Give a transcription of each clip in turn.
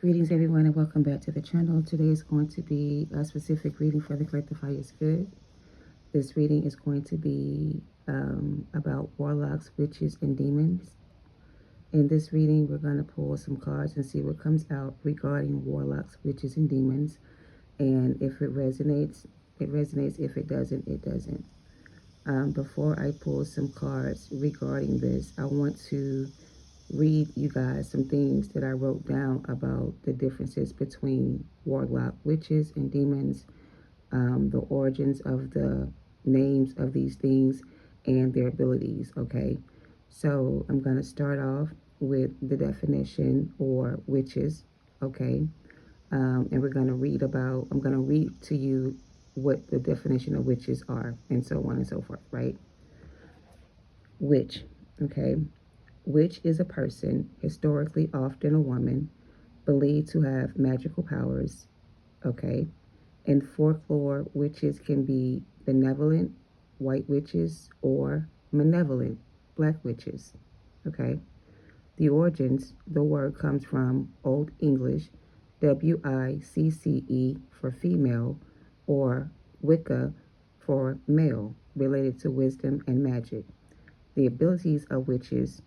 Greetings, everyone, and welcome back to the channel. Today is going to be a specific reading for the collective highest good. This reading is going to be about warlocks, witches, and demons. In this reading, we're going to pull some cards and see what comes out regarding warlocks, witches, and demons. And if it resonates, it resonates. If it doesn't, it doesn't. Before I pull some cards regarding this, I want to read you guys some things that I wrote down about the differences between warlock, witches, and demons, the origins of the names of these things, and their abilities, okay? So I'm going to start off with the definition or witches, okay? And I'm going to read to you what the definition of witches are, and so on and so forth, right? Witch, okay? Witch is a person, historically often a woman, believed to have magical powers. Okay. In folklore, witches can be benevolent, white witches, or malevolent, black witches. Okay. The origins, the word comes from Old English, Wicce for female, or Wicca for male, related to wisdom and magic. The abilities of witches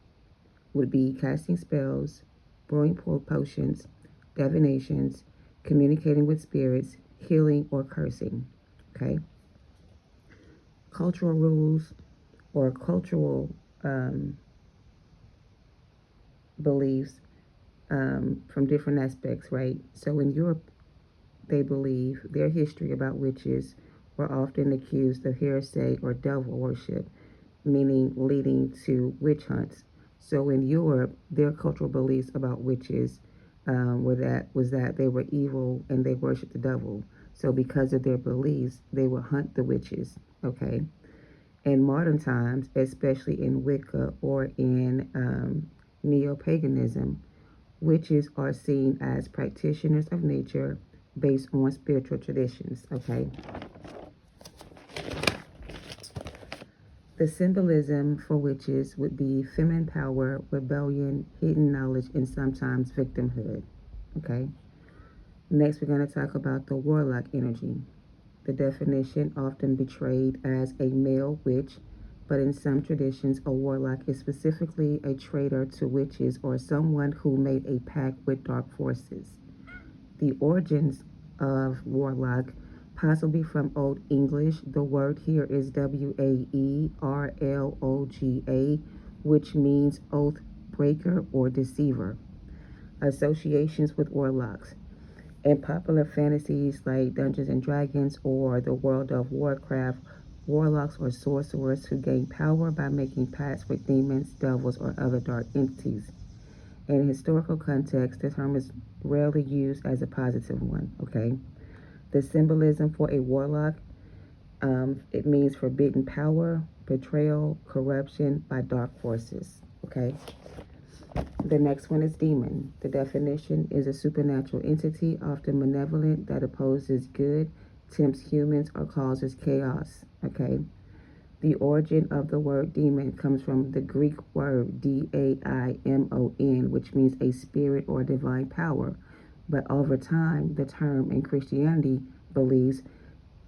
would be casting spells, brewing potions, divinations, communicating with spirits, healing, or cursing. Okay? Cultural rules or cultural beliefs from different aspects, right? So in Europe, they believe their history about witches were often accused of heresy or devil worship, meaning leading to witch hunts. So in Europe, their cultural beliefs about witches was that they were evil and they worshiped the devil. So because of their beliefs, they would hunt the witches. Okay. In modern times, especially in Wicca or in neo-paganism, witches are seen as practitioners of nature based on spiritual traditions. Okay. The symbolism for witches would be feminine power, rebellion, hidden knowledge, and sometimes victimhood. Okay. Next, we're going to talk about the warlock energy. The definition often portrayed as a male witch, but in some traditions, a warlock is specifically a traitor to witches or someone who made a pact with dark forces. The origins of warlock, possibly from Old English. The word here is Waerloga, which means oath breaker or deceiver. Associations with warlocks. In popular fantasies like Dungeons and Dragons or the world of Warcraft, warlocks are sorcerers who gain power by making pacts with demons, devils, or other dark entities. In historical context, the term is rarely used as a positive one, okay? The symbolism for a warlock, it means forbidden power, betrayal, corruption by dark forces, okay? The next one is demon. The definition is a supernatural entity, often malevolent, that opposes good, tempts humans, or causes chaos, okay? The origin of the word demon comes from the Greek word Daimon, which means a spirit or divine power. But over time, the term in Christianity believes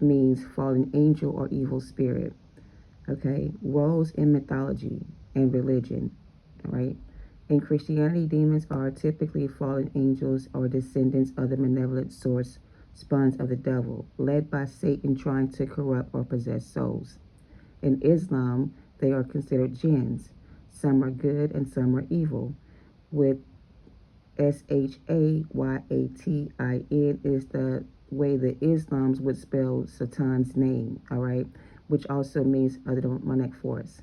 means fallen angel or evil spirit. Okay, roles in mythology and religion, right? In Christianity, demons are typically fallen angels or descendants of the malevolent source, spawns of the devil, led by Satan trying to corrupt or possess souls. In Islam, they are considered jinns. Some are good and some are evil. With Shayyatin is the way the Islams would spell Satan's name, all right, which also means other demonic force.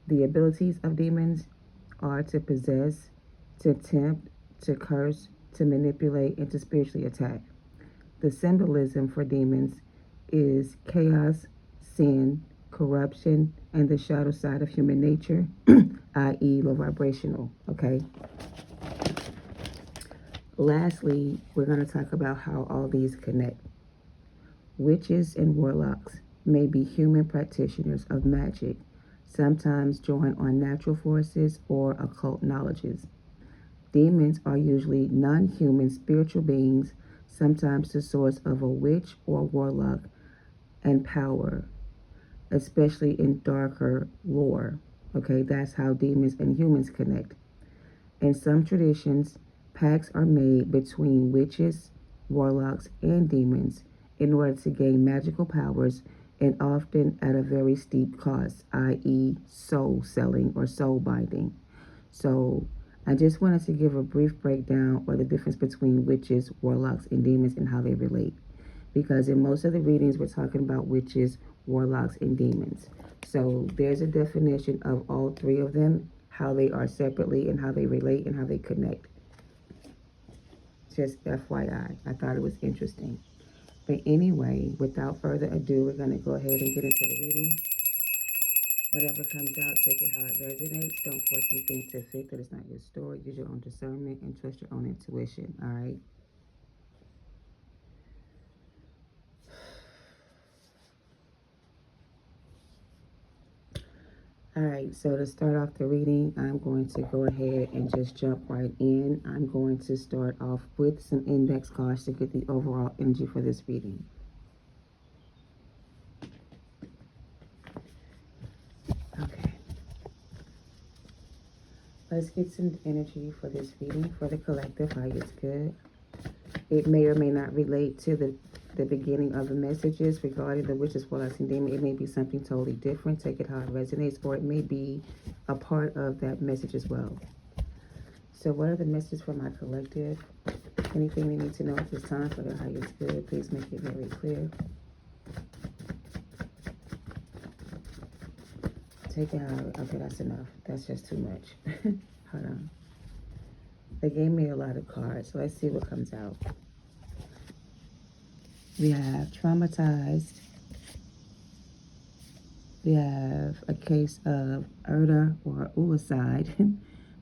The abilities of demons are to possess, to tempt, to curse, to manipulate, and to spiritually attack. The symbolism for demons is chaos, sin, corruption, and the shadow side of human nature, i.e., low vibrational. Okay. Lastly, we're going to talk about how all these connect. Witches and warlocks may be human practitioners of magic, sometimes drawing on natural forces or occult knowledges. Demons are usually non-human spiritual beings, sometimes the source of a witch or warlock and power, especially in darker lore. Okay, that's how demons and humans connect. In some traditions, pacts are made between witches, warlocks, and demons in order to gain magical powers, and often at a very steep cost, i.e., soul selling or soul binding. So, I just wanted to give a brief breakdown or the difference between witches, warlocks, and demons and how they relate. Because in most of the readings, we're talking about witches, warlocks, and demons. So, there's a definition of all three of them, how they are separately and how they relate and how they connect. Just FYI, I thought it was interesting. But anyway, without further ado, we're going to go ahead and get into the reading. Whatever comes out, take it how it resonates. Don't force anything to fit that it's not your story. Use your own discernment and trust your own intuition, all right? All right, so to start off the reading, I'm going to go ahead and just jump right in. I'm going to start off with some index cards to get the overall energy for this reading. Okay. Let's get some energy for this reading for the collective, highest good. It may or may not relate to the beginning of the messages regarding the witches, warlocks, and demons. It may be something totally different. Take it how it resonates, or it may be a part of that message as well. So what are the messages for my collective? Anything they need to know at this time for their highest good, please make it very clear. Take it how, okay, that's enough. That's just too much. Hold on. They gave me a lot of cards, so let's see what comes out. We have traumatized. We have a case of murder or suicide.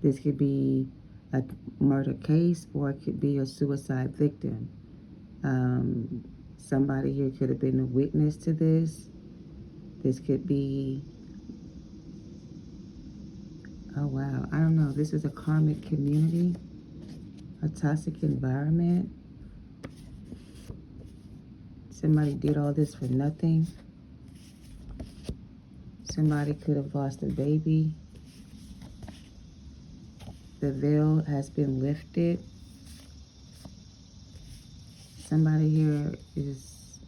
This could be a murder case or it could be a suicide victim. Somebody here could have been a witness to this. This could be, oh wow, I don't know. This is a karmic community, a toxic environment. Somebody did all this for nothing. Somebody could have lost a baby. The veil has been lifted. Somebody here is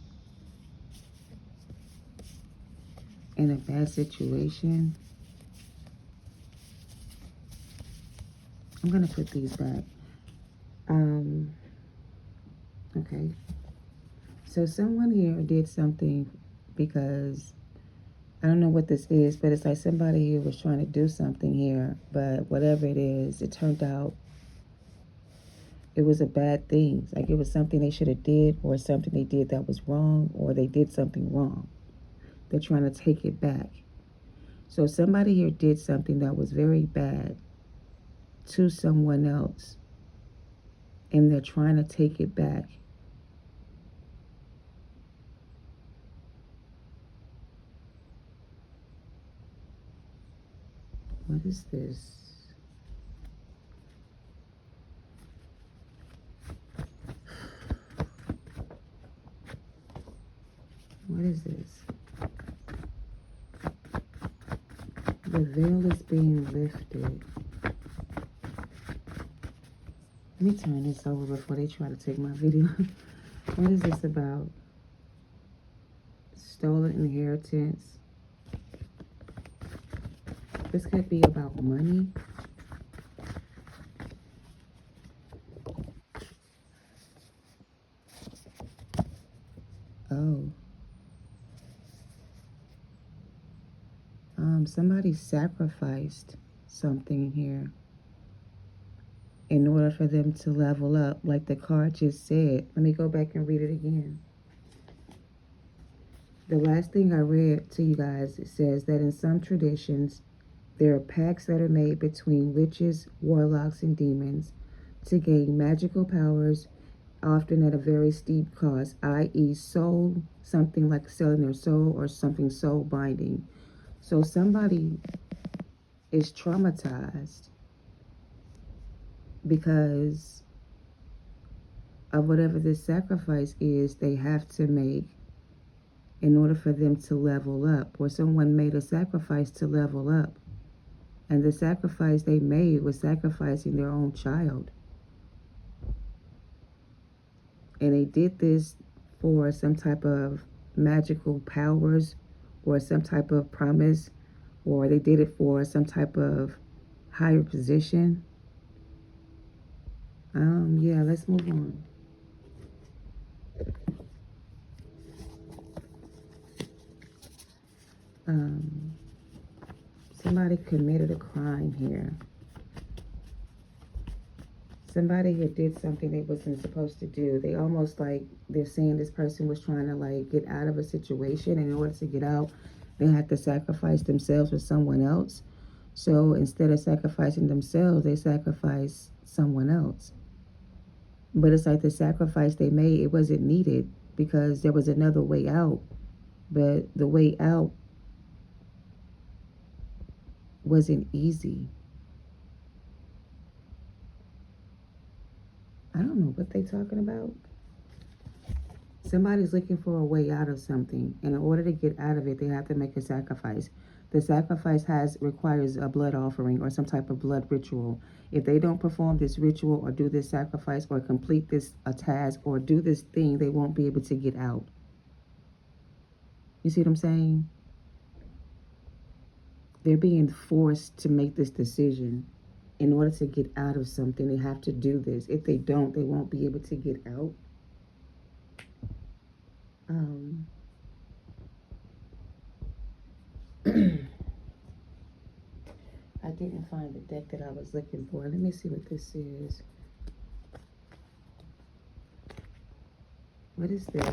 in a bad situation. I'm going to put these back. Okay. So someone here did something because I don't know what this is, but it's like somebody here was trying to do something here, but whatever it is, it turned out it was a bad thing. Like it was something they should have did or something they did that was wrong or they did something wrong. They're trying to take it back. So somebody here did something that was very bad to someone else and they're trying to take it back. What is this? What is this? The veil is being lifted. Let me turn this over before they try to take my video. What is this about? Stolen inheritance. This could be about money. Oh. Somebody sacrificed something here in order for them to level up, like the card just said. Let me go back and read it again. The last thing I read to you guys, it says that in some traditions, there are pacts that are made between witches, warlocks, and demons to gain magical powers, often at a very steep cost, i.e. soul, something like selling their soul or something soul binding. So somebody is traumatized because of whatever this sacrifice is they have to make in order for them to level up, or someone made a sacrifice to level up. And the sacrifice they made was sacrificing their own child. And they did this for some type of magical powers or some type of promise, or they did it for some type of higher position. Yeah, let's move on. Somebody committed a crime here. Somebody here did something they wasn't supposed to do. They almost like, they're saying this person was trying to like get out of a situation, and in order to get out, they had to sacrifice themselves for someone else. So instead of sacrificing themselves, they sacrificed someone else. But it's like the sacrifice they made, it wasn't needed because there was another way out. But the way out wasn't easy. I don't know what they're talking about. Somebody's looking for a way out of something, and in order to get out of it, they have to make a sacrifice. The sacrifice requires a blood offering or some type of blood ritual. If they don't perform this ritual or do this sacrifice or complete this task or do this thing, they won't be able to get out. You see what I'm saying? They're being forced to make this decision. In order to get out of something, they have to do this. If they don't, they won't be able to get out. I didn't find the deck that I was looking for. Let me see what this is. What is this?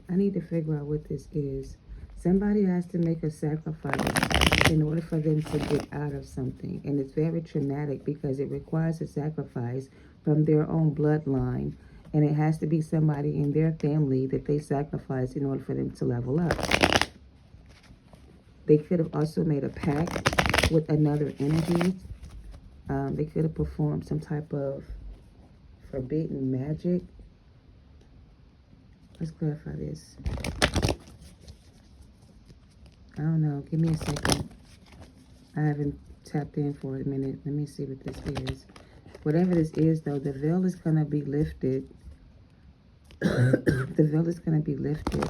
I need to figure out what this is. Somebody has to make a sacrifice in order for them to get out of something. And it's very traumatic because it requires a sacrifice from their own bloodline. And it has to be somebody in their family that they sacrifice in order for them to level up. They could have also made a pact with another energy. They could have performed some type of forbidden magic. Let's clarify this. I don't know. Give me a second. I haven't tapped in for a minute. Let me see what this is. Whatever this is, though, the veil is going to be lifted. The veil is going to be lifted.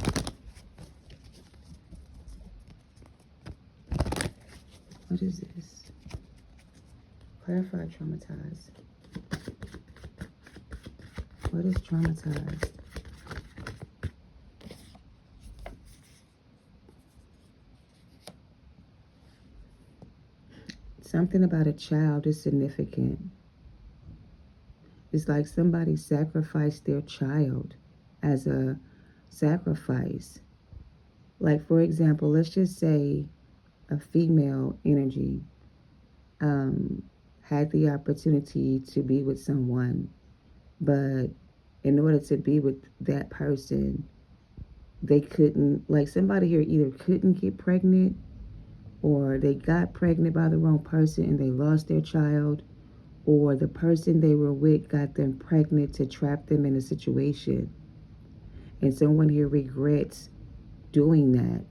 What is this? Clarify traumatized. What is traumatized? Something about a child is significant. It's like somebody sacrificed their child as a sacrifice. Like, for example, let's just say a female energy had the opportunity to be with someone, but in order to be with that person, they couldn't, like somebody here either couldn't get pregnant, or they got pregnant by the wrong person and they lost their child, or the person they were with got them pregnant to trap them in a situation. And someone here regrets doing that.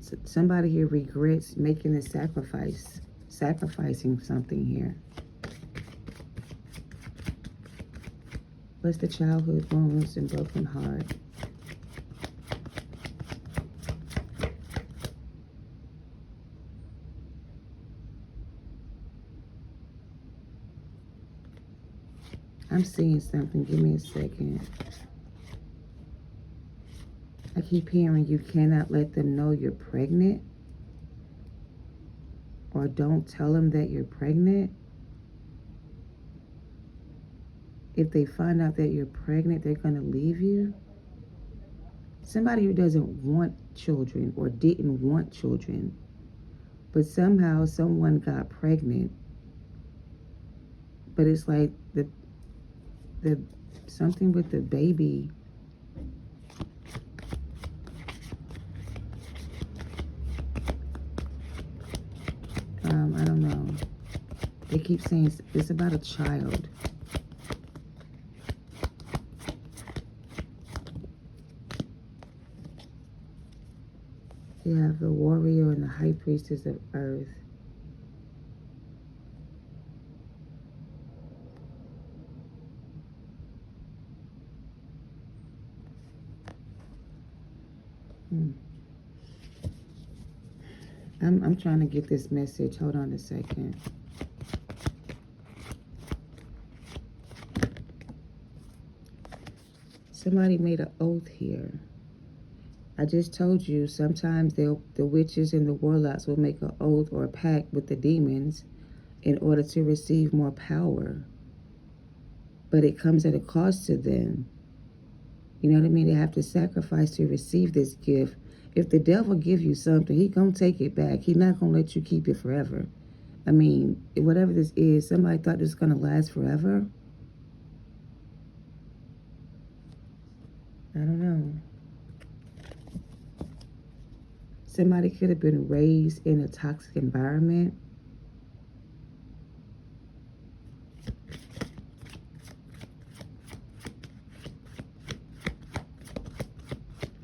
So somebody here regrets making a sacrifice, sacrificing something here. What's the childhood wounds and broken heart? I'm seeing something. Give me a second. I keep hearing you cannot let them know you're pregnant. Or don't tell them that you're pregnant. If they find out that you're pregnant, they're going to leave you. Somebody who doesn't want children or didn't want children, but somehow someone got pregnant. But it's like the something with the baby. They keep saying it's about a child. You have the warrior and the high priestess of earth. I'm trying to get this message. Hold on a second. Somebody made an oath here. I just told you sometimes the witches and the warlocks will make an oath or a pact with the demons in order to receive more power. But it comes at a cost to them. You know what I mean? They have to sacrifice to receive this gift. If the devil give you something, he gonna take it back. He not gonna let you keep it forever. I mean, whatever this is, somebody thought this was gonna last forever. I don't know. Somebody could have been raised in a toxic environment.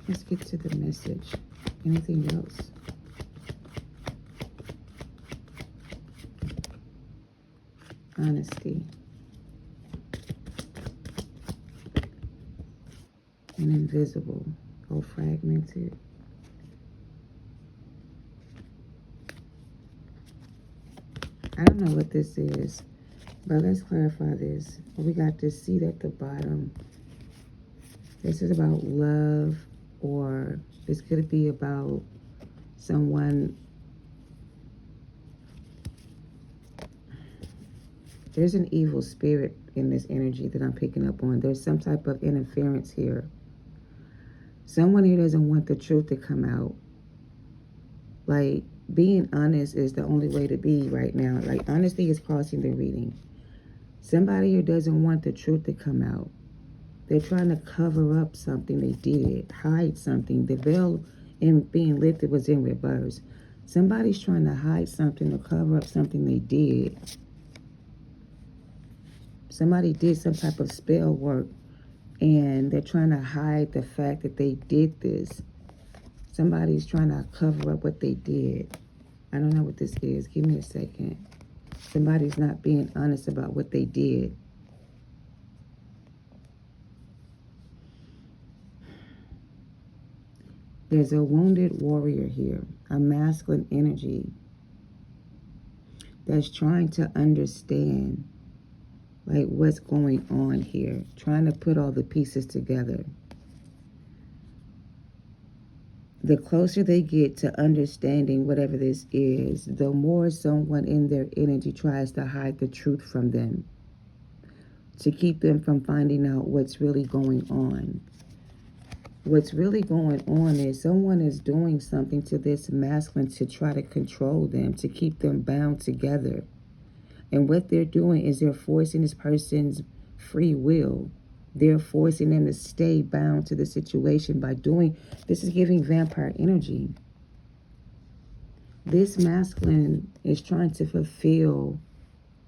Let's get to the message. Anything else? Honesty. And invisible or fragmented. I don't know what this is, but let's clarify this. We got this seat at the bottom. This is about love, or this could be about someone. There's an evil spirit in this energy that I'm picking up on. There's some type of interference here. Someone here doesn't want the truth to come out. Like, being honest is the only way to be right now. Like, honesty is crossing the reading. Somebody here doesn't want the truth to come out. They're trying to cover up something they did, hide something. The veil in being lifted was in reverse. Somebody's trying to hide something or cover up something they did. Somebody did some type of spell work, and they're trying to hide the fact that they did this. Somebody's trying to cover up what they did. I don't know what this is. Give me a second. Somebody's not being honest about what they did. There's a wounded warrior here, a masculine energy that's trying to understand like what's going on here, trying to put all the pieces together. The closer they get to understanding whatever this is, the more someone in their energy tries to hide the truth from them, to keep them from finding out what's really going on. What's really going on is someone is doing something to this masculine to try to control them, to keep them bound together. And what they're doing is they're forcing this person's free will. They're forcing them to stay bound to the situation by doing, this is giving vampire energy. This masculine is trying to fulfill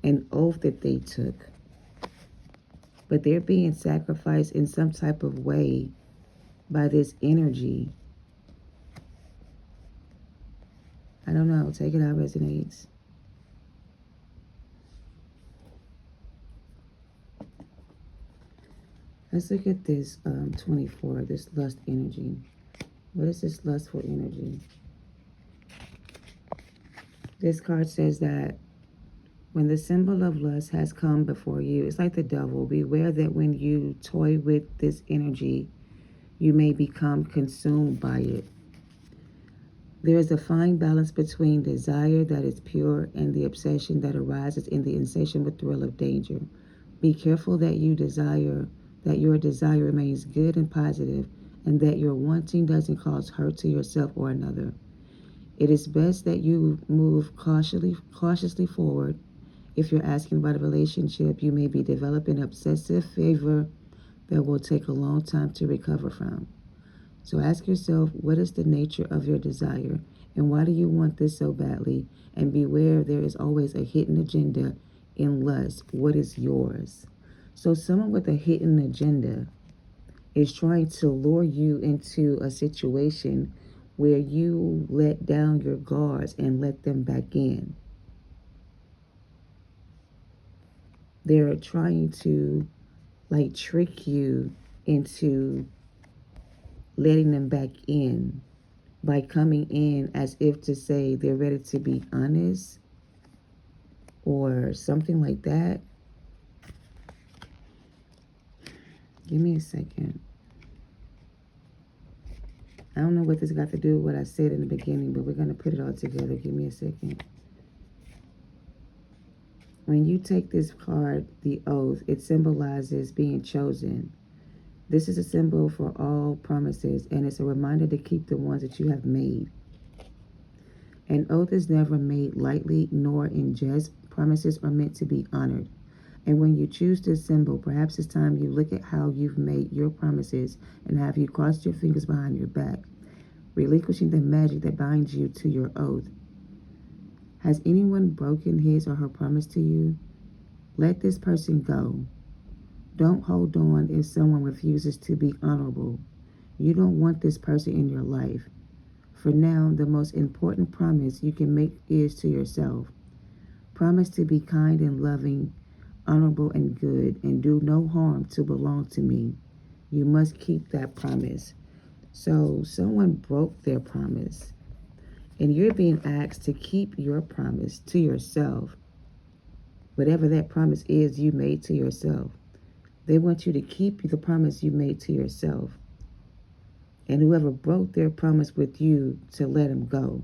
an oath that they took. But they're being sacrificed in some type of way by this energy. I don't know. Take it how it resonates. Let's look at this 24, this lust energy. What is this lustful energy? This card says that when the symbol of lust has come before you, it's like the devil. Beware that when you toy with this energy, you may become consumed by it. There is a fine balance between desire that is pure and the obsession that arises in the insatiable thrill of danger. Be careful that your desire remains good and positive, and that your wanting doesn't cause hurt to yourself or another. It is best that you move cautiously forward. If you're asking about a relationship, you may be developing obsessive favor that will take a long time to recover from. So ask yourself, what is the nature of your desire? And why do you want this so badly? And beware, there is always a hidden agenda in lust. What is yours? So someone with a hidden agenda is trying to lure you into a situation where you let down your guards and let them back in. They're trying to like trick you into letting them back in by coming in as if to say they're ready to be honest or something like that. Give me a second. I don't know what this got to do with what I said in the beginning, but we're going to put it all together. Give me a second. When you take this card, the oath, it symbolizes being chosen. This is a symbol for all promises, and it's a reminder to keep the ones that you have made. An oath is never made lightly nor in jest. Promises are meant to be honored. And when you choose this symbol, perhaps it's time you look at how you've made your promises and have you crossed your fingers behind your back, relinquishing the magic that binds you to your oath. Has anyone broken his or her promise to you? Let this person go. Don't hold on if someone refuses to be honorable. You don't want this person in your life. For now, the most important promise you can make is to yourself. Promise to be kind and loving, honorable and good, and do no harm to belong to me. You must keep that promise. So someone broke their promise, and you're being asked to keep your promise to yourself. Whatever that promise is you made to yourself, they want you to keep the promise you made to yourself. And whoever broke their promise with you, to let them go.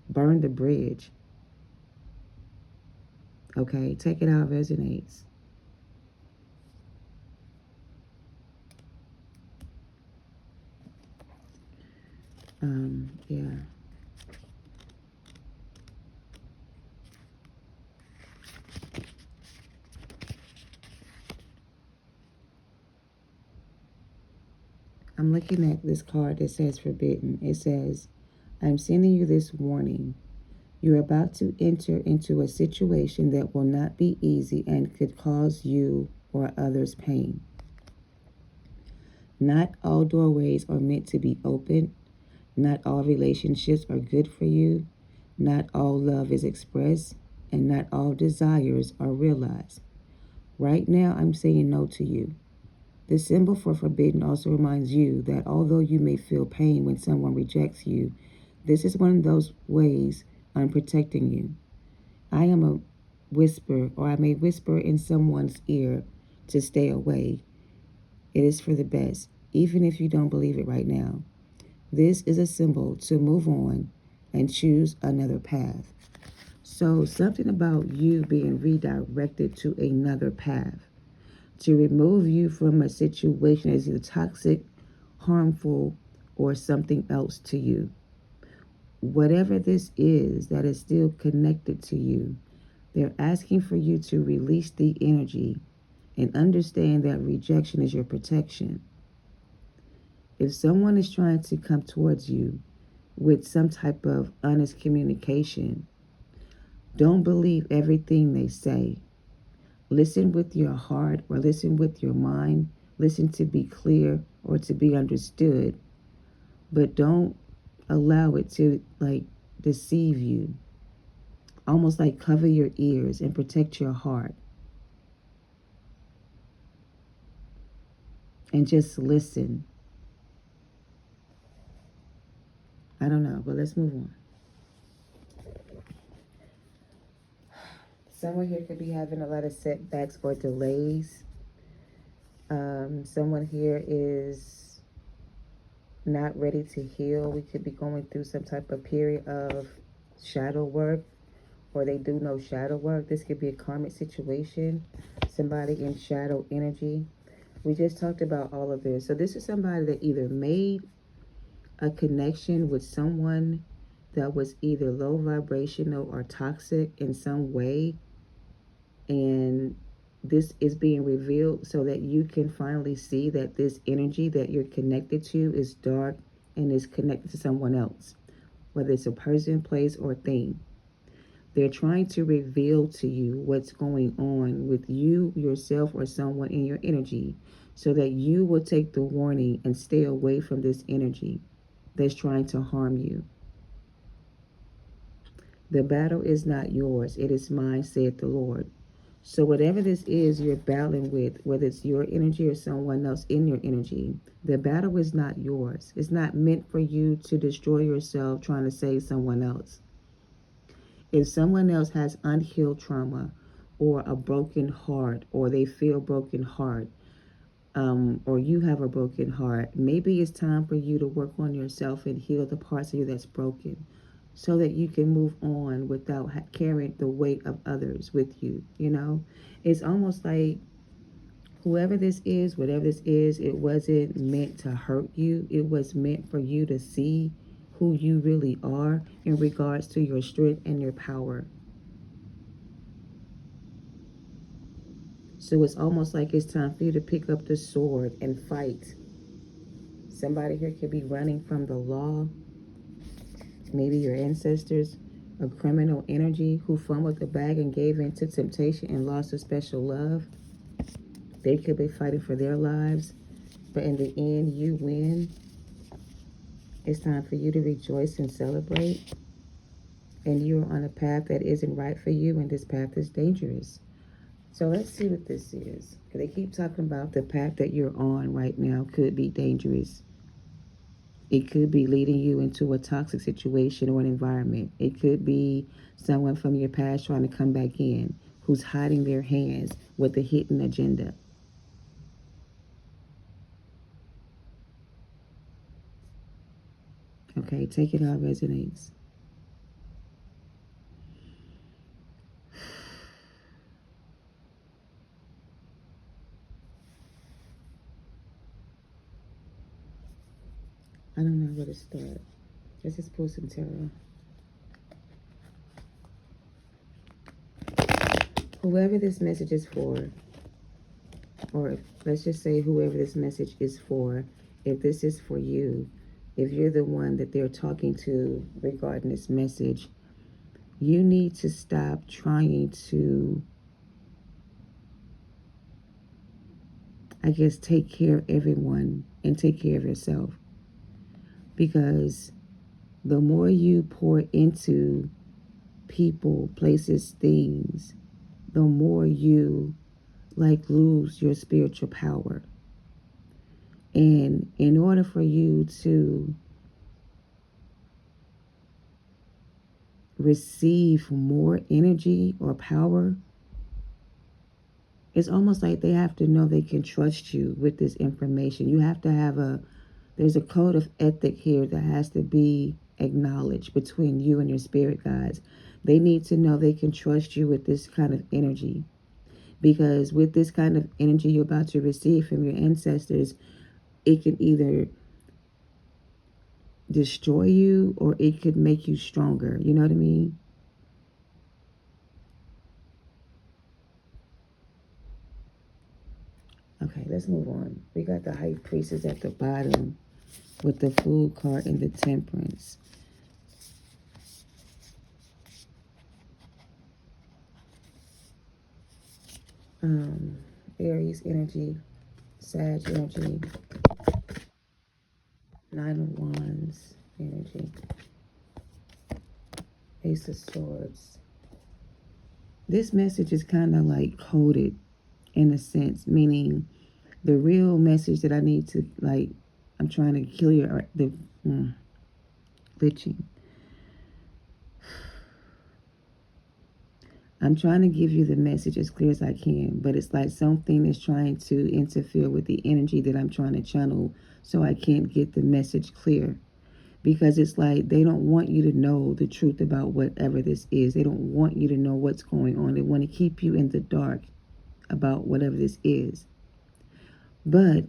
Burn the bridge. Okay, take it how it resonates. Yeah. I'm looking at this card that says forbidden. It says, I'm sending you this warning. You're about to enter into a situation that will not be easy and could cause you or others pain. Not all doorways are meant to be open. Not all relationships are good for you. Not all love is expressed, and not all desires are realized. Right now, I'm saying no to you. The symbol for forbidden also reminds you that although you may feel pain when someone rejects you, this is one of those ways I'm protecting you. I am a whisper, or I may whisper in someone's ear to stay away. It is for the best, even if you don't believe it right now. This is a symbol to move on and choose another path. So something about you being redirected to another path, to remove you from a situation that is either toxic, harmful, or something else to you. Whatever this is that is still connected to you, they're asking for you to release the energy and understand that rejection is your protection. If someone is trying to come towards you with some type of honest communication, don't believe everything they say. Listen with your heart or listen with your mind. Listen to be clear or to be understood. But don't allow it to deceive you. Almost like cover your ears and protect your heart. And just listen. I don't know, but let's move on. Someone here could be having a lot of setbacks or delays. Someone here is not ready to heal. We could be going through some type of period of shadow work, or they do no shadow work. This could be a karmic situation. Somebody in shadow energy. We just talked about all of this. So this is somebody that either made a connection with someone that was either low vibrational or toxic in some way, and this is being revealed so that you can finally see that this energy that you're connected to is dark and is connected to someone else. whether it's a person, place, or thing. They're trying to reveal to you what's going on with you, yourself, or someone in your energy so that you will take the warning and stay away from this energy that's trying to harm you. The battle is not yours, it is mine, saith the Lord. So whatever this is you're battling with, whether it's your energy or someone else in your energy, the battle is not yours. It's not meant for you to destroy yourself trying to save someone else. If someone else has unhealed trauma or a broken heart, or they feel broken heart, or you have a broken heart, maybe it's time for you to work on yourself and heal the parts of you that's broken so that you can move on without carrying the weight of others with you. You know, it's almost like whoever this is, whatever this is, it wasn't meant to hurt you. It was meant for you to see who you really are in regards to your strength and your power. So it's almost like it's time for you to pick up the sword and fight. Somebody here could be running from the law. Maybe your ancestors, a criminal energy who fumbled the bag and gave in to temptation and lost a special love. They could be fighting for their lives, but in the end, you win. It's time for you to rejoice and celebrate. And you're on a path that isn't right for you, and this path is dangerous. So let's see what this is. They keep talking about the path that you're on right now could be dangerous. It could be leading you into a toxic situation or an environment. It could be someone from your past trying to come back in who's hiding their hands with a hidden agenda. Okay, take it how it resonates. I don't know where to start. Let's just pull some tarot. Whoever this message is for, or let's just say whoever this message is for, if this is for you, if you're the one that they're talking to regarding this message, you need to stop trying to, I guess, take care of everyone and take care of yourself. Because the more you pour into people, places, things, the more you lose your spiritual power. And in order for you to receive more energy or power, it's almost like they have to know they can trust you with this information. You have to have there's a code of ethic here that has to be acknowledged between you and your spirit guides. They need to know they can trust you with this kind of energy. Because with this kind of energy you're about to receive from your ancestors, it can either destroy you or it could make you stronger. You know what I mean? Okay, let's move on. We got the High Priestess at the bottom with the Fool card and the Temperance. Aries energy, Sag energy, Nine of Wands energy, Ace of Swords. This message is kind of like coded in a sense, meaning the real message that I need to, I'm trying to clear the glitching. I'm trying to give you the message as clear as I can, but it's like something is trying to interfere with the energy that I'm trying to channel, so I can't get the message clear. Because it's like they don't want you to know the truth about whatever this is. They don't want you to know what's going on. They want to keep you in the dark about whatever this is. But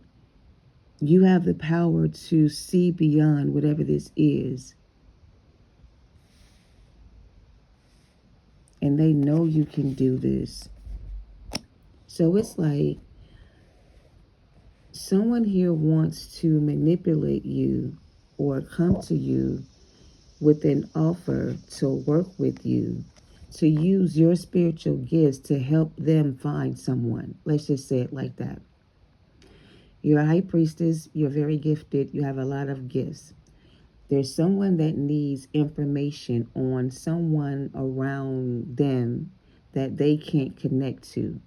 you have the power to see beyond whatever this is. And they know you can do this. So it's like someone here wants to manipulate you or come to you with an offer to work with you, to use your spiritual gifts to help them find someone. Let's just say it like that. You're a high priestess, you're very gifted, you have a lot of gifts. There's someone that needs information on someone around them that they can't connect to.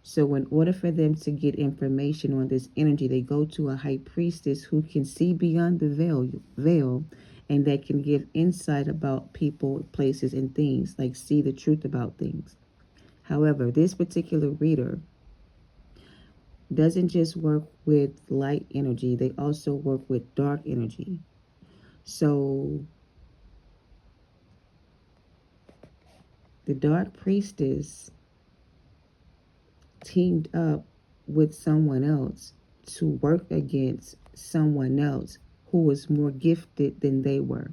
So in order for them to get information on this energy, they go to a high priestess who can see beyond the veil and that can give insight about people, places, and things, like see the truth about things. However, this particular reader doesn't just work with light energy, they also work with dark energy. So the dark priestess teamed up with someone else to work against someone else who was more gifted than they were.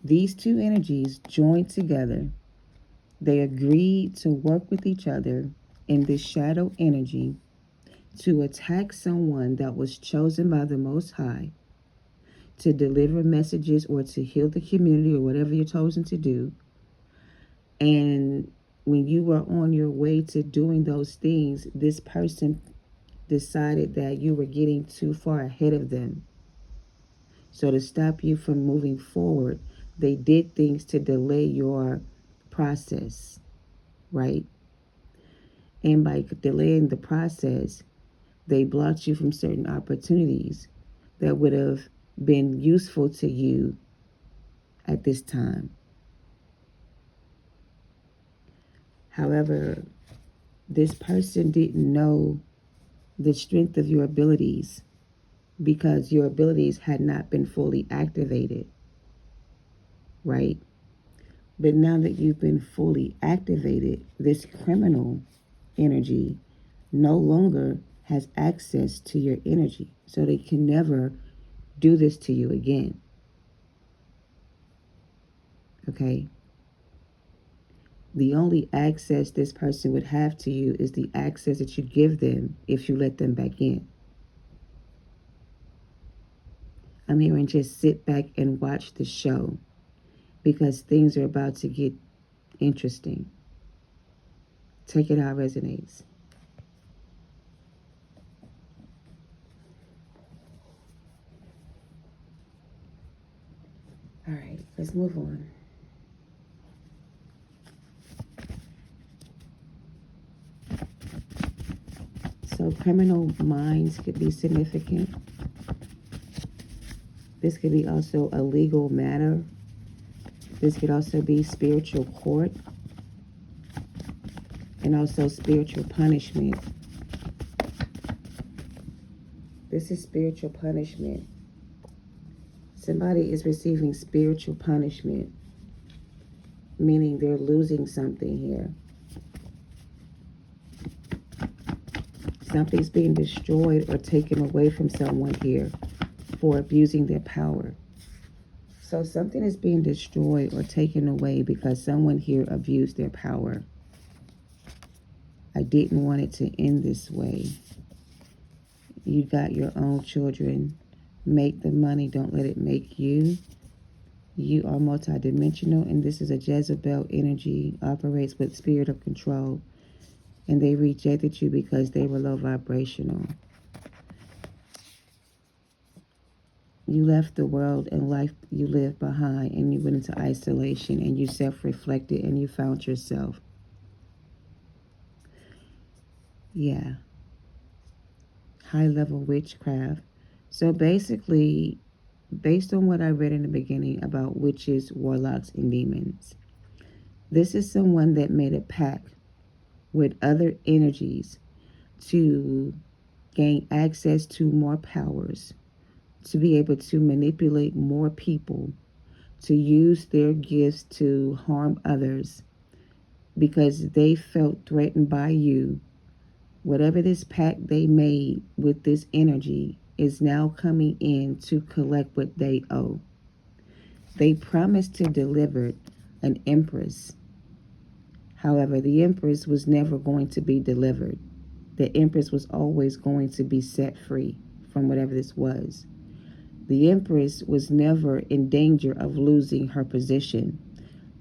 These two energies joined together. They agreed to work with each other in this shadow energy to attack someone that was chosen by the Most High to deliver messages or to heal the community or whatever you're chosen to do. And when you were on your way to doing those things, this person decided that you were getting too far ahead of them. So to stop you from moving forward, they did things to delay your process, right? And by delaying the process, they blocked you from certain opportunities that would have been useful to you at this time. However, this person didn't know the strength of your abilities because your abilities had not been fully activated, right? But now that you've been fully activated, this criminal energy no longer has access to your energy. So they can never do this to you again. Okay? The only access this person would have to you is the access that you give them if you let them back in. I'm here and just sit back and watch the show because things are about to get interesting. Take it how it resonates. All right, let's move on. So criminal minds could be significant. This could be also a legal matter. This could also be spiritual court and also spiritual punishment. This is spiritual punishment. Somebody is receiving spiritual punishment, meaning they're losing something here. Something's being destroyed or taken away from someone here for abusing their power. So something is being destroyed or taken away because someone here abused their power. I didn't want it to end this way. You got your own children. Make the money. Don't let it make you. You are multidimensional, and this is a Jezebel energy, operates with spirit of control. And they rejected you because they were low vibrational. You left the world and life you lived behind, and you went into isolation, and you self-reflected, and you found yourself. Yeah. High-level witchcraft. So basically, based on what I read in the beginning about witches, warlocks, and demons, this is someone that made a pact with other energies to gain access to more powers, to be able to manipulate more people, to use their gifts to harm others because they felt threatened by you. Whatever this pact they made with this energy is now coming in to collect what they owe. They promised to deliver an empress. However, the empress was never going to be delivered. The empress was always going to be set free from whatever this was. The Empress was never in danger of losing her position.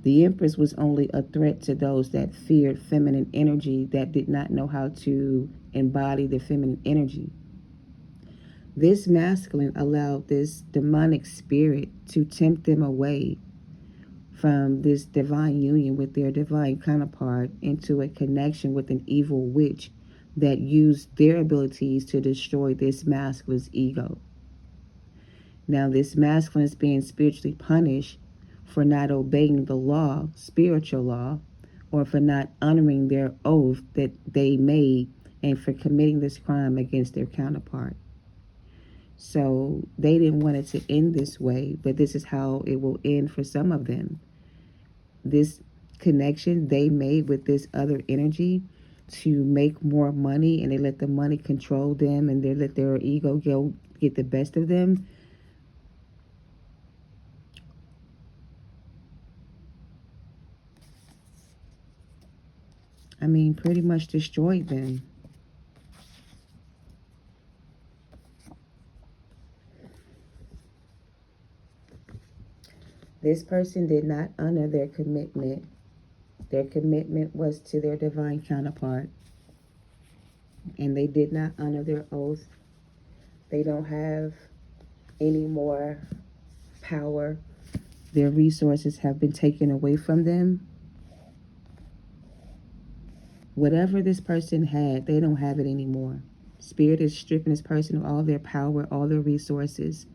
The Empress was only a threat to those that feared feminine energy, that did not know how to embody the feminine energy. This masculine allowed this demonic spirit to tempt them away from this divine union with their divine counterpart into a connection with an evil witch that used their abilities to destroy this masculine's ego. Now, this masculine is being spiritually punished for not obeying the law, spiritual law, or for not honoring their oath that they made, and for committing this crime against their counterpart. So they didn't want it to end this way, but this is how it will end for some of them. This connection they made with this other energy to make more money, and they let the money control them, and they let their ego go get the best of them. I mean, pretty much destroyed them. This person did not honor their commitment. Their commitment was to their divine counterpart, and they did not honor their oath. They don't have any more power. Their resources have been taken away from them. Whatever this person had, they don't have it anymore. Spirit is stripping this person of all their power, all their resources.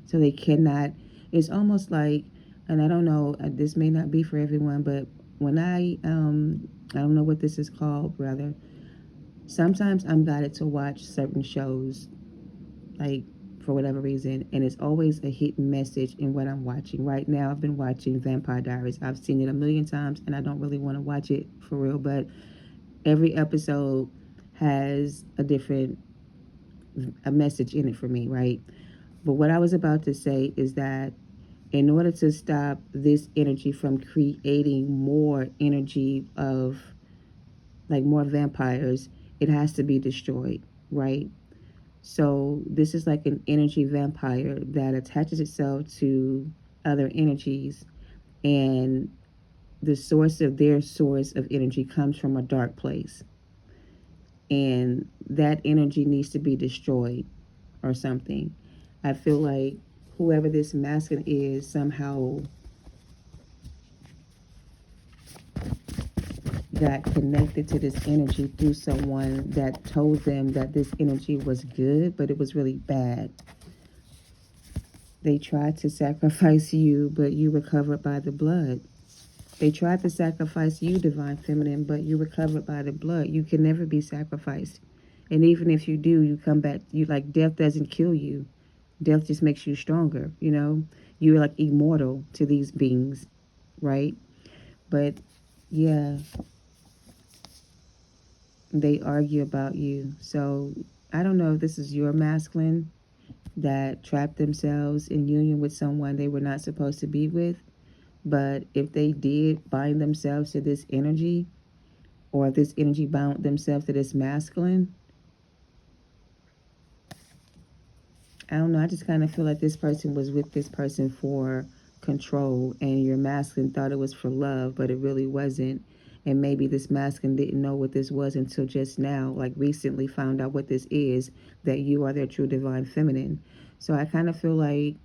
So they cannot, it's almost like, and I don't know, this may not be for everyone, but when I don't know what this is called, rather, sometimes I'm guided to watch certain shows, like, for whatever reason, and it's always a hidden message in what I'm watching. Right now, I've been watching Vampire Diaries. I've seen it a million times, and I don't really want to watch it for real, but every episode has a message in it for me, right? But what I was about to say is that in order to stop this energy from creating more energy of, like, more vampires, it has to be destroyed, right? So this is like an energy vampire that attaches itself to other energies, and the source of their source of energy comes from a dark place. And that energy needs to be destroyed or something. I feel like whoever this masculine is somehow got connected to this energy through someone that told them that this energy was good, but it was really bad. They tried to sacrifice you, but you were covered by the blood. They tried to sacrifice you, divine feminine, but you were covered by the blood. You can never be sacrificed. And even if you do, you come back, you, like, death doesn't kill you. Death just makes you stronger, you know? You're like immortal to these beings, right? But yeah, they argue about you. So I don't know if this is your masculine that trapped themselves in union with someone they were not supposed to be with. But if they did bind themselves to this energy, or if this energy bound themselves to this masculine, I don't know, I just kind of feel like this person was with this person for control, and your masculine thought it was for love, but it really wasn't. And maybe this masculine didn't know what this was until just now, like recently found out what this is, that you are their true divine feminine. So I kind of feel like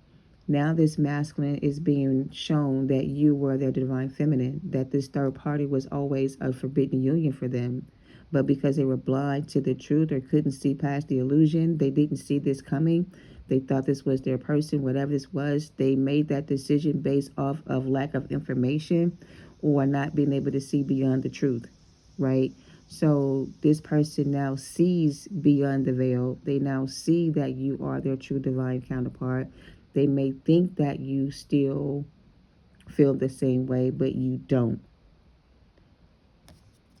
now this masculine is being shown that you were their divine feminine, that this third party was always a forbidden union for them. But because they were blind to the truth or couldn't see past the illusion, they didn't see this coming. They thought this was their person, whatever this was. They made that decision based off of lack of information or not being able to see beyond the truth, right? So this person now sees beyond the veil. They now see that you are their true divine counterpart. They may think that you still feel the same way, but you don't.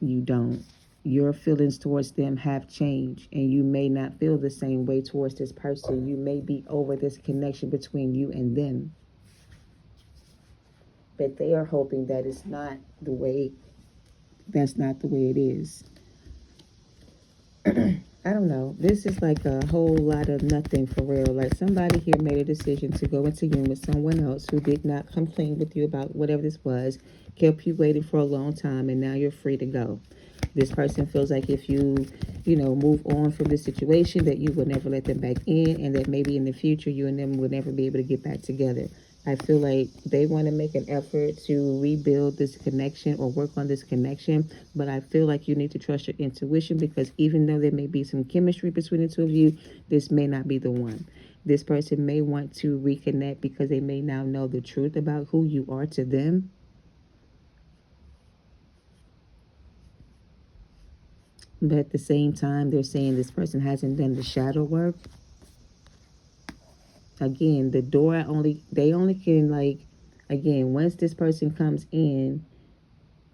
You don't. Your feelings towards them have changed, and you may not feel the same way towards this person. You may be over this connection between you and them. But they are hoping that it's not the way, that's not the way it is. I don't know. This is like a whole lot of nothing for real. Like somebody here made a decision to go into union with someone else who did not come clean with you about whatever this was, kept you waiting for a long time, and now you're free to go. This person feels like if you move on from this situation, that you will never let them back in, and that maybe in the future you and them will never be able to get back together. I feel like they want to make an effort to rebuild this connection or work on this connection, but I feel like you need to trust your intuition, because even though there may be some chemistry between the two of you, this may not be the one. This person may want to reconnect because they may now know the truth about who you are to them. But at the same time, they're saying this person hasn't done the shadow work. Again, the door they only can, like, again, once this person comes in,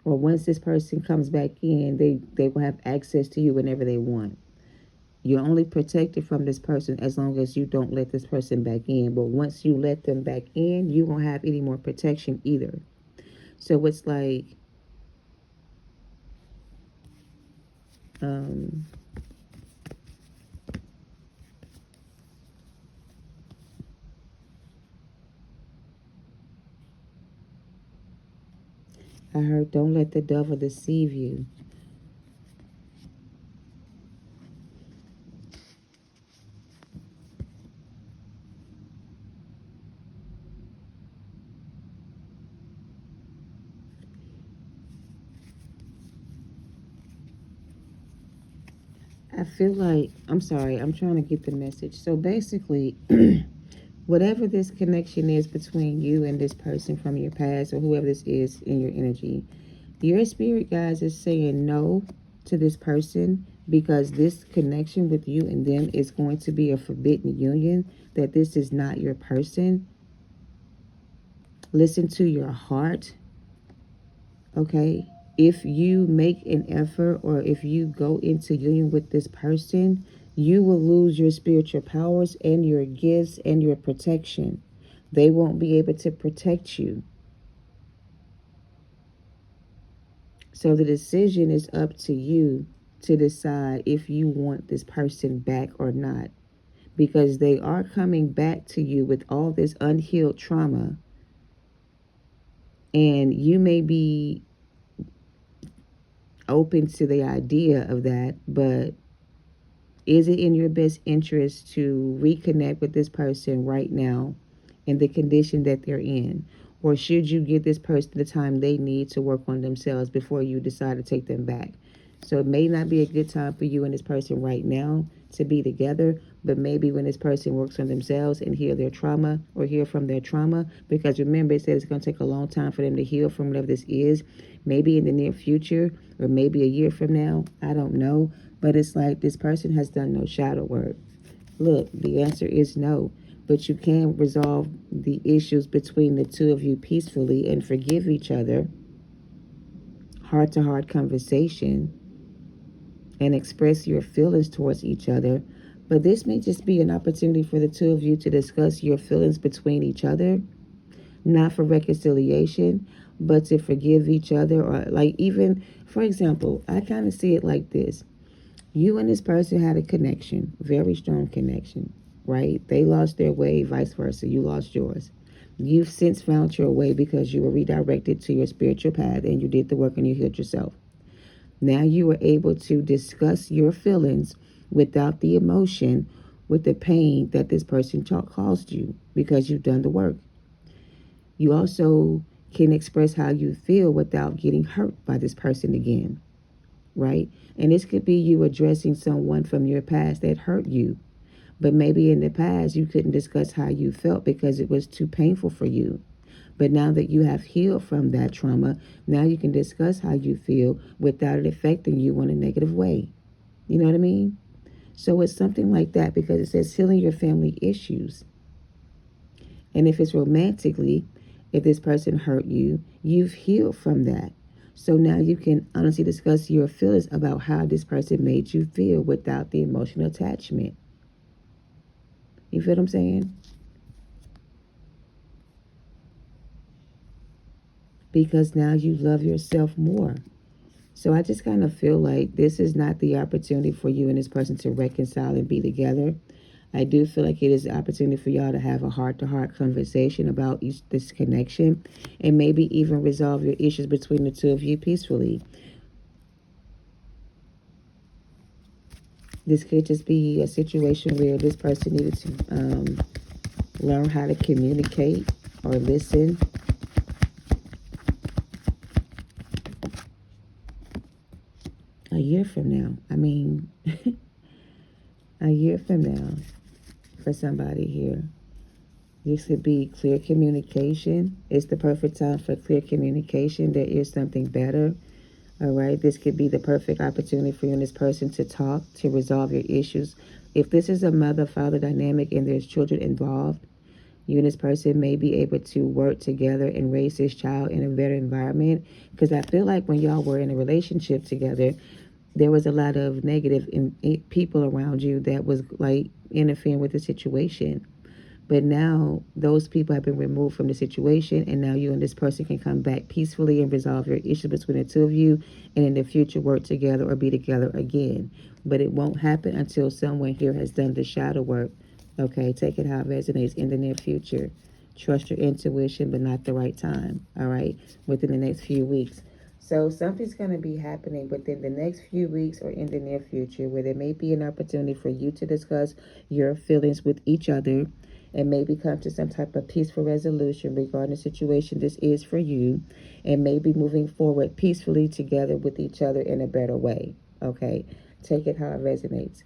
or once this person comes back in, they will have access to you whenever they want. You're only protected from this person as long as you don't let this person back in. But once you let them back in, you won't have any more protection either. So it's like, um, I heard, don't let the devil deceive you. I feel like, I'm sorry, I'm trying to get the message. So basically, whatever this connection is between you and this person from your past, or whoever this is in your energy, your spirit guides is saying no to this person, because this connection with you and them is going to be a forbidden union, that this is not your person. Listen to your heart, okay? If you make an effort, or if you go into union with this person, you will lose your spiritual powers and your gifts and your protection. They won't be able to protect you. So the decision is up to you to decide if you want this person back or not, because they are coming back to you with all this unhealed trauma, and you may be open to the idea of that, but is it in your best interest to reconnect with this person right now in the condition that they're in? Or should you give this person the time they need to work on themselves before you decide to take them back? So it may not be a good time for you and this person right now to be together, but maybe when this person works on themselves and heal their trauma, or heal from their trauma, because remember, it says it's going to take a long time for them to heal from whatever this is, maybe in the near future, or maybe a year from now, I don't know. But it's like this person has done no shadow work. Look, the answer is no. But you can resolve the issues between the two of you peacefully and forgive each other, heart to heart conversation, and express your feelings towards each other. But this may just be an opportunity for the two of you to discuss your feelings between each other, not for reconciliation, but to forgive each other. Or, like, even, for example, I kind of see it like this. You and this person had a connection, very strong connection, right? They lost their way, vice versa. You lost yours. You've since found your way because you were redirected to your spiritual path and you did the work and you healed yourself. Now you are able to discuss your feelings without the emotion, with the pain that this person caused you, because you've done the work. You also can express how you feel without getting hurt by this person again, right? And this could be you addressing someone from your past that hurt you. But maybe in the past you couldn't discuss how you felt because it was too painful for you. But now that you have healed from that trauma, now you can discuss how you feel without it affecting you in a negative way. You know what I mean? So it's something like that, because it says healing your family issues. And if it's romantically, if this person hurt you, you've healed from that. So now you can honestly discuss your feelings about how this person made you feel without the emotional attachment. You feel what I'm saying? Because now you love yourself more. So I just kind of feel like this is not the opportunity for you and this person to reconcile and be together. I do feel like it is an opportunity for y'all to have a heart-to-heart conversation about this connection, and maybe even resolve your issues between the two of you peacefully. This could just be a situation where this person needed to learn how to communicate or listen. A year from now. I mean, a year from now for somebody here. This could be clear communication. It's the perfect time for clear communication. There is something better. All right. This could be the perfect opportunity for you and this person to talk, to resolve your issues. If this is a mother-father dynamic and there's children involved, you and this person may be able to work together and raise this child in a better environment. Because I feel like when y'all were in a relationship together, there was a lot of negative people around you that was like interfering with the situation. But now those people have been removed from the situation, and now you and this person can come back peacefully and resolve your issues between the two of you, and in the future work together or be together again. But it won't happen until someone here has done the shadow work. Okay, take it how it resonates in the near future. Trust your intuition, but not the right time. All right, within the next few weeks. So something's going to be happening within the next few weeks or in the near future where there may be an opportunity for you to discuss your feelings with each other and maybe come to some type of peaceful resolution regarding the situation this is for you, and maybe moving forward peacefully together with each other in a better way. Okay, take it how it resonates.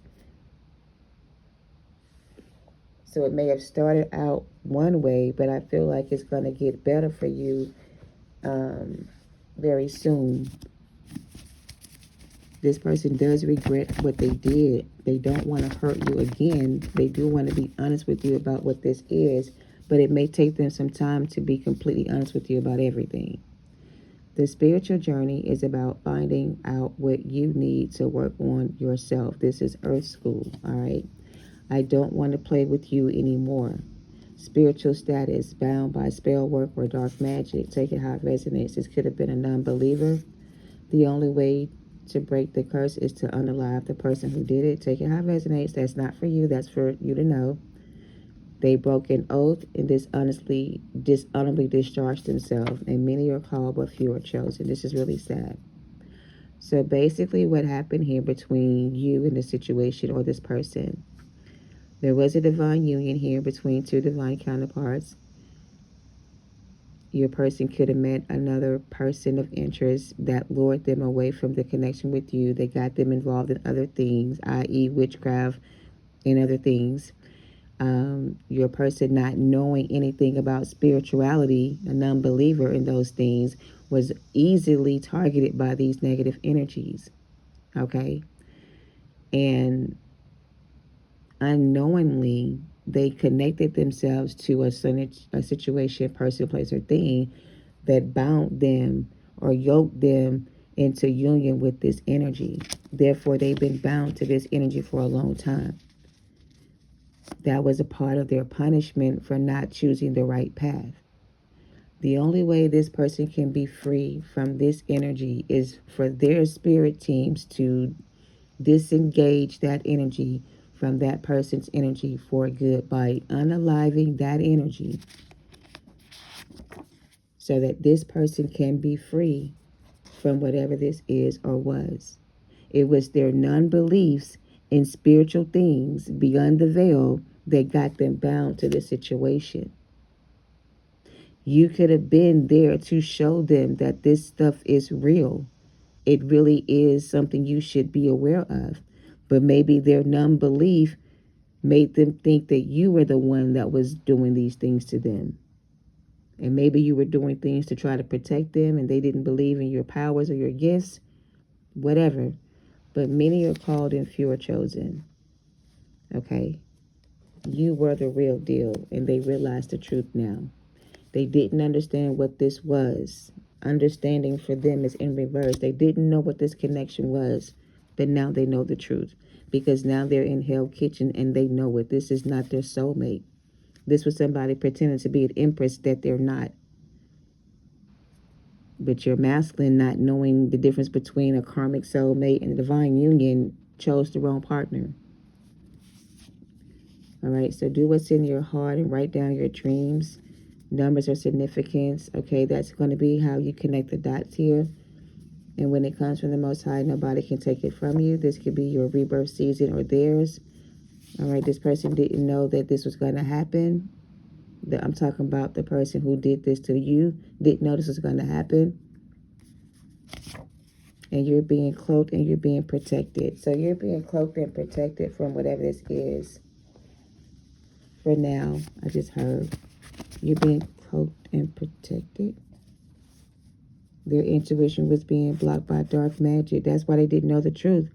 So it may have started out one way, but I feel like it's going to get better for you very soon. This person does regret what they did. They don't want to hurt you again. They do want to be honest with you about what this is, but it may take them some time to be completely honest with you about everything. The spiritual journey is about finding out what you need to work on yourself. This is Earth School, all right? I don't want to play with you anymore. Spiritual status, bound by spell work or dark magic. Take it how it resonates. This could have been a non-believer. The only way to break the curse is to unalive the person who did it. Take it how it resonates. That's not for you. That's for you to know. They broke an oath and dishonorably discharged themselves, and many are called, but few are chosen. This is really sad. So basically what happened here between you and the situation or this person, there was a divine union here between two divine counterparts. Your person could have met another person of interest that lured them away from the connection with you. They got them involved in other things, i.e. witchcraft and other things. Your person not knowing anything about spirituality, a non-believer in those things, was easily targeted by these negative energies. Okay? And unknowingly, they connected themselves to a situation, person, place, or thing that bound them or yoked them into union with this energy. Therefore, they've been bound to this energy for a long time. That was a part of their punishment for not choosing the right path. The only way this person can be free from this energy is for their spirit teams to disengage that energy from that person's energy for good by unaliving that energy so that this person can be free from whatever this is or was. It was their non-beliefs in spiritual things beyond the veil that got them bound to the situation. You could have been there to show them that this stuff is real. It really is something you should be aware of. But maybe their non-belief made them think that you were the one that was doing these things to them. And maybe you were doing things to try to protect them and they didn't believe in your powers or your gifts, whatever. But many are called and few are chosen. Okay? You were the real deal and they realized the truth now. They didn't understand what this was. Understanding for them is in reverse. They didn't know what this connection was, but now they know the truth because now they're in Hell Kitchen and they know it. This is not their soulmate. This was somebody pretending to be an empress that they're not. But your masculine, not knowing the difference between a karmic soulmate and a divine union, chose the wrong partner. All right, so do what's in your heart and write down your dreams. Numbers are significance. Okay, that's going to be how you connect the dots here. And when it comes from the Most High, nobody can take it from you. This could be your rebirth season or theirs. All right, this person didn't know that this was going to happen. I'm talking about the person who did this to you, didn't know this was going to happen. And you're being cloaked and you're being protected. So you're being cloaked and protected from whatever this is. For now, I just heard. You're being cloaked and protected. Their intuition was being blocked by dark magic. That's why they didn't know the truth.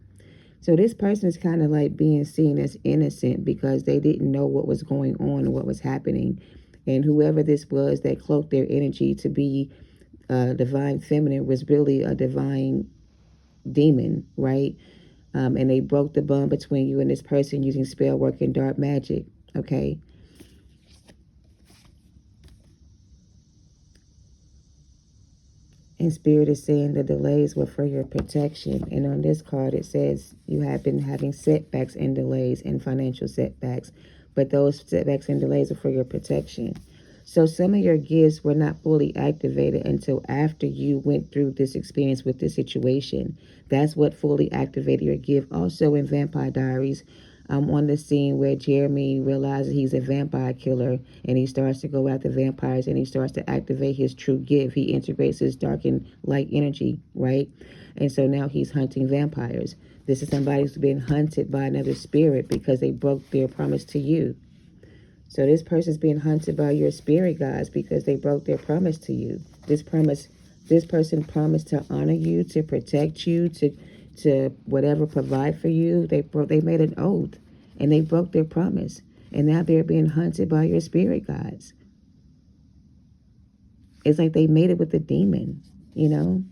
So this person is kind of like being seen as innocent because they didn't know what was going on and what was happening. And whoever this was that cloaked their energy to be divine feminine was really a divine demon, right? And they broke the bond between you and this person using spell work and dark magic, okay? And Spirit is saying the delays were for your protection. And on this card, it says you have been having setbacks and delays and financial setbacks. But those setbacks and delays are for your protection. So some of your gifts were not fully activated until after you went through this experience with this situation. That's what fully activated your gift. Also in Vampire Diaries, I'm on the scene where Jeremy realizes he's a vampire killer and he starts to go after vampires and he starts to activate his true gift. He integrates his dark and light energy, right? And so now he's hunting vampires. This is somebody who's been hunted by another spirit because they broke their promise to you. So this person's being hunted by your spirit guides because they broke their promise to you. This person promised to honor you, to protect you, to whatever, provide for you. They made an oath and they broke their promise. And now they're being hunted by your spirit guides. It's like they made it with a demon, you know?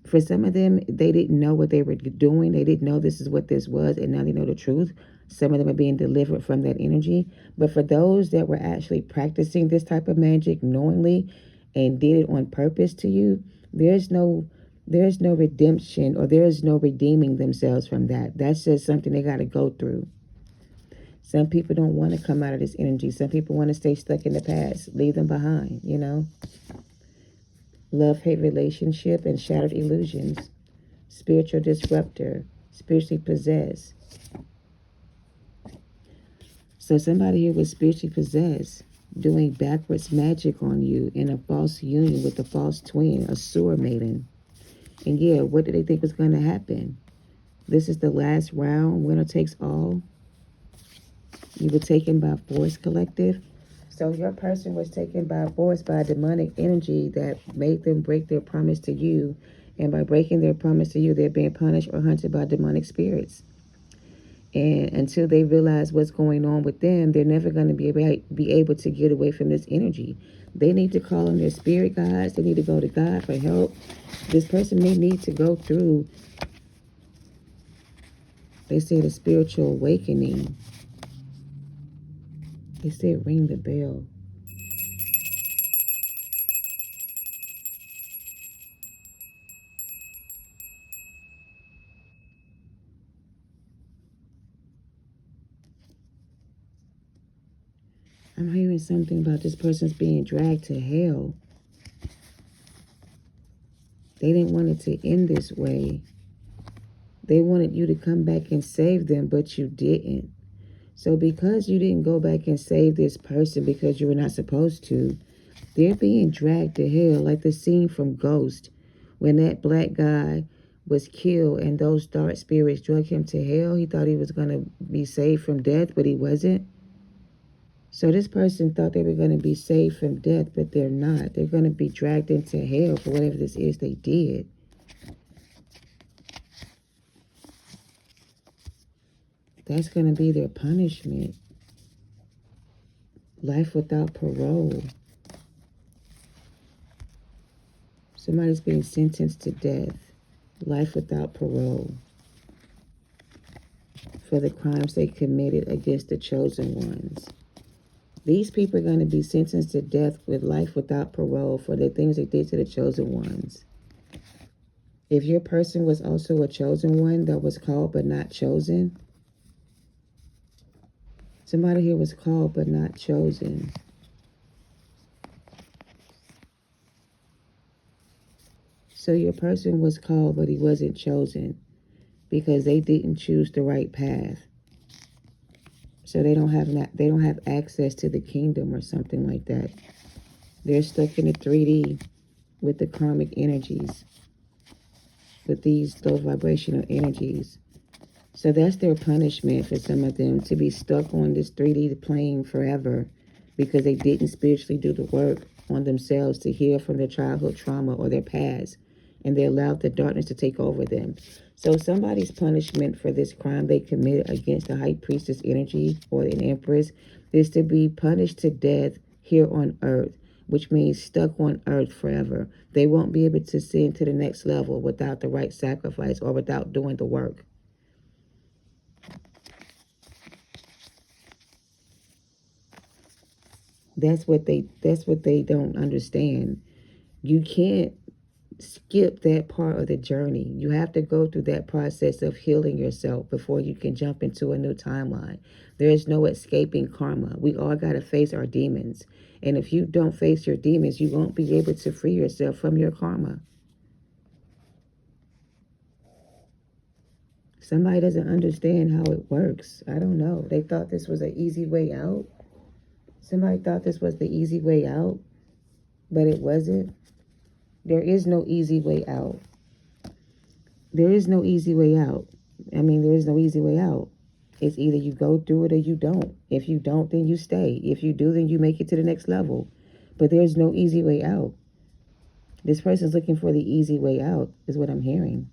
For some of them, they didn't know what they were doing. They didn't know this is what this was, and now they know the truth. Some of them are being delivered from that energy. But for those that were actually practicing this type of magic knowingly and did it on purpose to you, there's no redemption, or there is no redeeming themselves from that. That's just something they got to go through. Some people don't want to come out of this energy. Some people want to stay stuck in the past. Leave them behind, you know. Love-hate relationship and shattered illusions. Spiritual disruptor. Spiritually possessed. So somebody here was spiritually possessed, doing backwards magic on you in a false union with a false twin, a sewer maiden. And yeah, what did they think was going to happen? This is the last round. Winner takes all. You were taken by force, collective. So your person was taken by force by demonic energy that made them break their promise to you. And by breaking their promise to you, they're being punished or hunted by demonic spirits. And until they realize what's going on with them, they're never going to be able to get away from this energy. They need to call on their spirit guides. They need to go to God for help. This person may need to go through, they said, a spiritual awakening. They said ring the bell. I'm hearing something about this person's being dragged to hell. They didn't want it to end this way. They wanted you to come back and save them, but you didn't. So because you didn't go back and save this person because you were not supposed to, they're being dragged to hell, like the scene from Ghost when that black guy was killed and those dark spirits drug him to hell. He thought he was going to be saved from death, but he wasn't. So this person thought they were going to be saved from death, but they're not. They're going to be dragged into hell for whatever this is they did. That's going to be their punishment. Life without parole. Somebody's being sentenced to death. Life without parole. For the crimes they committed against the chosen ones. These people are going to be sentenced to death with life without parole for the things they did to the chosen ones. If your person was also a chosen one that was called but not chosen, somebody here was called but not chosen. So your person was called but he wasn't chosen because they didn't choose the right path. So they don't have access to the kingdom or something like that. They're stuck in the 3D with the karmic energies, with those vibrational energies. So that's their punishment for some of them, to be stuck on this 3D plane forever because they didn't spiritually do the work on themselves to heal from their childhood trauma or their past, and they allowed the darkness to take over them. So somebody's punishment for this crime they committed against the high priestess energy or an empress is to be punished to death here on earth, which means stuck on earth forever. They won't be able to ascend to the next level without the right sacrifice or without doing the work. That's what they don't understand. You can't skip that part of the journey. You have to go through that process of healing yourself before you can jump into a new timeline. There is no escaping karma. We all got to face our demons. And if you don't face your demons, you won't be able to free yourself from your karma. Somebody doesn't understand how it works. I don't know. They thought this was an easy way out. Somebody thought this was the easy way out, but it wasn't. There is no easy way out. There is no easy way out. I mean, there is no easy way out. It's either you go through it or you don't. If you don't, then you stay. If you do, then you make it to the next level. But there's no easy way out. This person's looking for the easy way out, is what I'm hearing.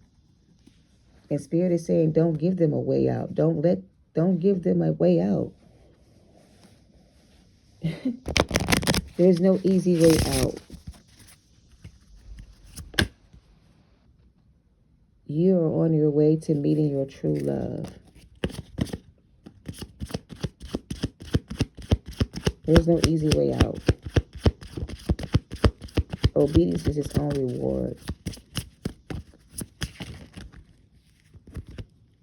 And Spirit is saying, don't give them a way out. Don't give them a way out. There's no easy way out. You are on your way to meeting your true love. There's no easy way out. Obedience is its own reward.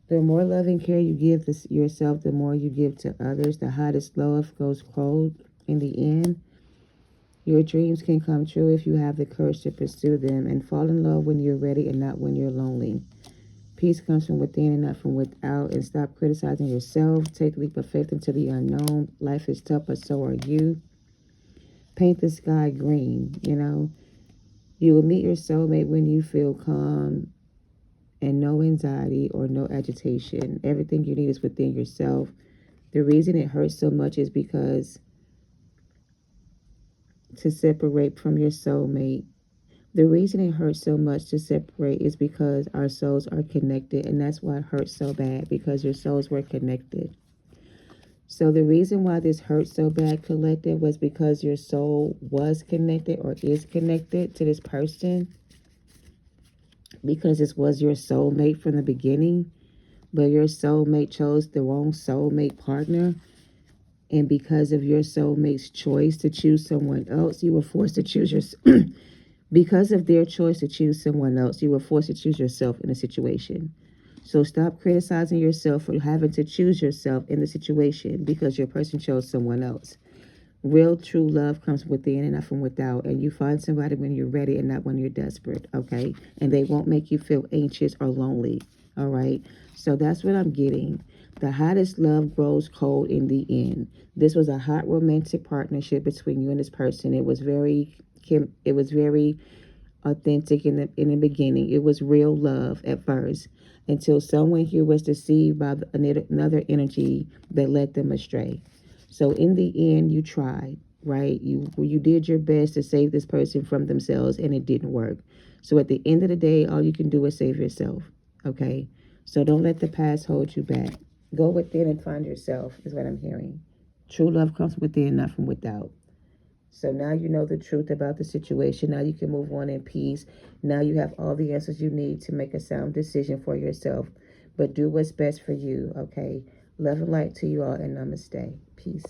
The more loving care you give yourself, the more you give to others. The hottest love goes cold in the end. Your dreams can come true if you have the courage to pursue them, and fall in love when you're ready and not when you're lonely. Peace comes from within and not from without, and stop criticizing yourself. Take the leap of faith into the unknown. Life is tough, but so are you. Paint the sky green, You will meet your soulmate when you feel calm and no anxiety or no agitation. Everything you need is within yourself. The reason it hurts so much is because to separate from your soulmate. The reason it hurts so much to separate is because our souls are connected, and that's why it hurts so bad, because your souls were connected. So the reason why this hurts so bad, collective, was because your soul was connected or is connected to this person, because this was your soulmate from the beginning, but your soulmate chose the wrong soulmate partner. And because of your soulmate's choice to choose someone else, you were forced to choose yourself. Because of their choice to choose someone else, you were forced to choose yourself in a situation. So stop criticizing yourself for having to choose yourself in the situation because your person chose someone else. Real true love comes within and not from without. And you find somebody when you're ready and not when you're desperate, okay? And they won't make you feel anxious or lonely, all right? So that's what I'm getting. The hottest love grows cold in the end. This was a hot romantic partnership between you and this person. It was very authentic in the beginning. It was real love at first, until someone here was deceived by another energy that led them astray. So in the end, you tried, right? You did your best to save this person from themselves, and it didn't work. So at the end of the day, all you can do is save yourself, okay? So don't let the past hold you back. Go within and find yourself, is what I'm hearing. True love comes within, not from without. So now you know the truth about the situation. Now you can move on in peace. Now you have all the answers you need to make a sound decision for yourself. But do what's best for you, okay? Love and light to you all, and namaste. Peace.